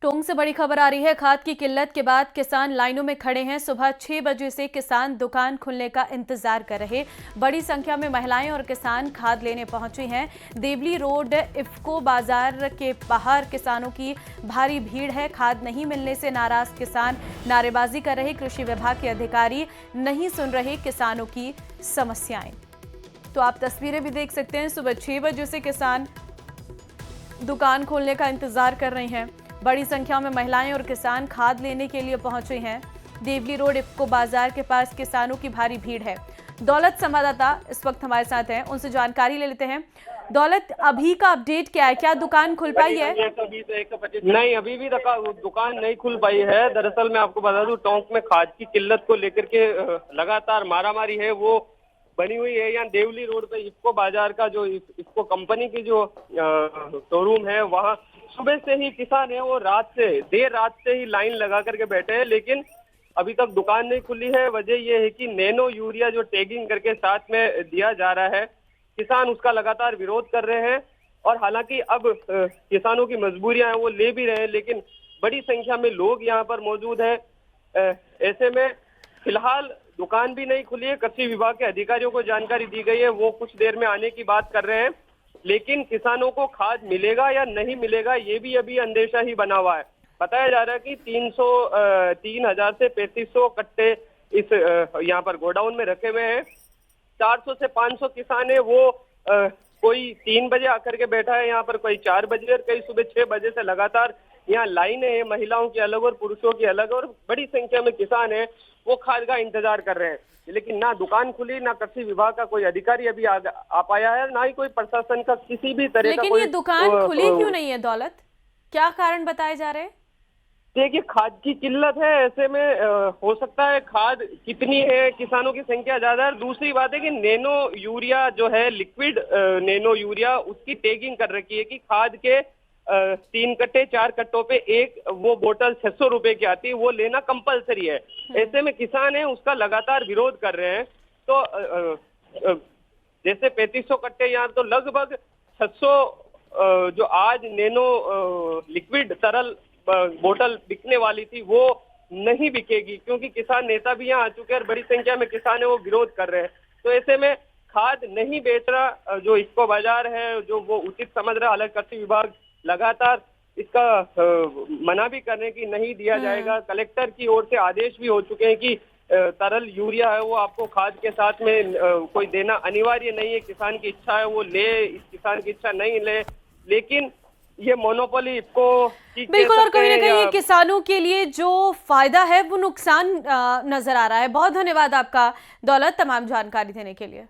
टोंक से बड़ी खबर आ रही है। खाद की किल्लत के बाद किसान लाइनों में खड़े हैं। सुबह 6 बजे से किसान दुकान खुलने का इंतजार कर रहे। बड़ी संख्या में महिलाएं और किसान खाद लेने पहुंची हैं। देवली रोड इफ्को बाजार के बाहर किसानों की भारी भीड़ है। खाद नहीं मिलने से नाराज किसान नारेबाजी कर रहे। कृषि विभाग के अधिकारी नहीं सुन रहे किसानों की समस्याएं। तो आप तस्वीरें भी देख सकते हैं। सुबह 6 बजे से किसान दुकान खोलने का इंतजार कर रहे हैं। बड़ी संख्या में महिलाएं और किसान खाद लेने के लिए पहुंचे हैं। देवली रोड इफ्को बाजार के पास किसानों की भारी भीड़ है। दौलत संवाददाता इस वक्त हमारे साथ हैं, उनसे जानकारी ले लेते हैं। दौलत, अभी का अपडेट क्या है? क्या दुकान खुल पाई है? नहीं, अभी भी दुकान नहीं खुल पाई है। दरअसल मैं आपको बता दूं, टोंक में खाद की किल्लत को लेकर के लगातार मारामारी है वो बनी हुई है। यहाँ देवली रोड पे इफ्को बाजार का जो इफ्को कंपनी की जो शोरूम है, वहाँ सुबह से ही किसान है वो देर रात से ही लाइन लगा करके बैठे हैं, लेकिन अभी तक दुकान नहीं खुली है। वजह यह है कि नैनो यूरिया जो टैगिंग करके साथ में दिया जा रहा है, किसान उसका लगातार विरोध कर रहे हैं। और हालांकि अब किसानों की मजबूरियां हैं वो ले भी रहे हैं, लेकिन बड़ी संख्या में लोग यहाँ पर मौजूद है। ऐसे में फिलहाल दुकान भी नहीं खुली है। कृषि विभाग के अधिकारियों को जानकारी दी गई है, वो कुछ देर में आने की बात कर रहे हैं, लेकिन किसानों को खाद मिलेगा या नहीं मिलेगा ये भी अभी अंदेशा ही बना हुआ है। बताया जा रहा है कि 3,000 से 3,500 कट्टे इस यहाँ पर गोडाउन में रखे हुए हैं। 400 से 500 किसान है वो कोई 3 बजे आकर के बैठा है यहाँ पर, कोई 4 बजे और कई सुबह 6 बजे से लगातार यहाँ लाइनें हैं, महिलाओं की अलग और पुरुषों की अलग, और बड़ी संख्या में किसान है वो खाद का इंतजार कर रहे हैं। लेकिन ना दुकान खुली, ना कृषि विभाग का कोई अधिकारी अभी आ पाया है, ना ही कोई प्रशासन का किसी भी तरह का लेकिन कोई। ये दुकान खुली क्यों नहीं है दौलत? क्या कारण बताए जा रहे हैं? देखिए, खाद की किल्लत है। ऐसे में हो सकता है खाद कितनी है, किसानों की संख्या ज्यादा है। दूसरी बात है कि नैनो यूरिया जो है, लिक्विड नैनो यूरिया, उसकी टैगिंग कर रखी है कि खाद के 3 कट्टे 4 कट्टों पे एक वो बोतल 600 रुपए की आती है, वो लेना कंपलसरी है। ऐसे में किसान है उसका लगातार विरोध कर रहे हैं। तो जैसे 3500 कट्टे यहाँ, तो लगभग 600 जो आज नैनो लिक्विड तरल बोतल बिकने वाली थी वो नहीं बिकेगी, क्योंकि किसान नेता भी यहाँ आ चुके हैं और बड़ी संख्या में किसान है वो विरोध कर रहे हैं। तो ऐसे में खाद नहीं बेच रहा जो इफ्को बाजार है, जो वो उचित समझ रहा। हालांकि कृषि विभाग लगातार इसका मना भी करने की नहीं दिया जाएगा। कलेक्टर की ओर से आदेश भी हो चुके हैं कि तरल यूरिया है वो आपको खाद के साथ में कोई देना अनिवार्य नहीं है। किसान की इच्छा है वो ले, इस किसान की इच्छा नहीं ले। लेकिन ये मोनोपोली इफ्को की बिल्कुल, और कहीं ना कहीं ये किसानों के लिए जो फायदा है वो नुकसान नजर आ रहा है। बहुत धन्यवाद आपका दौलत, तमाम जानकारी देने के लिए।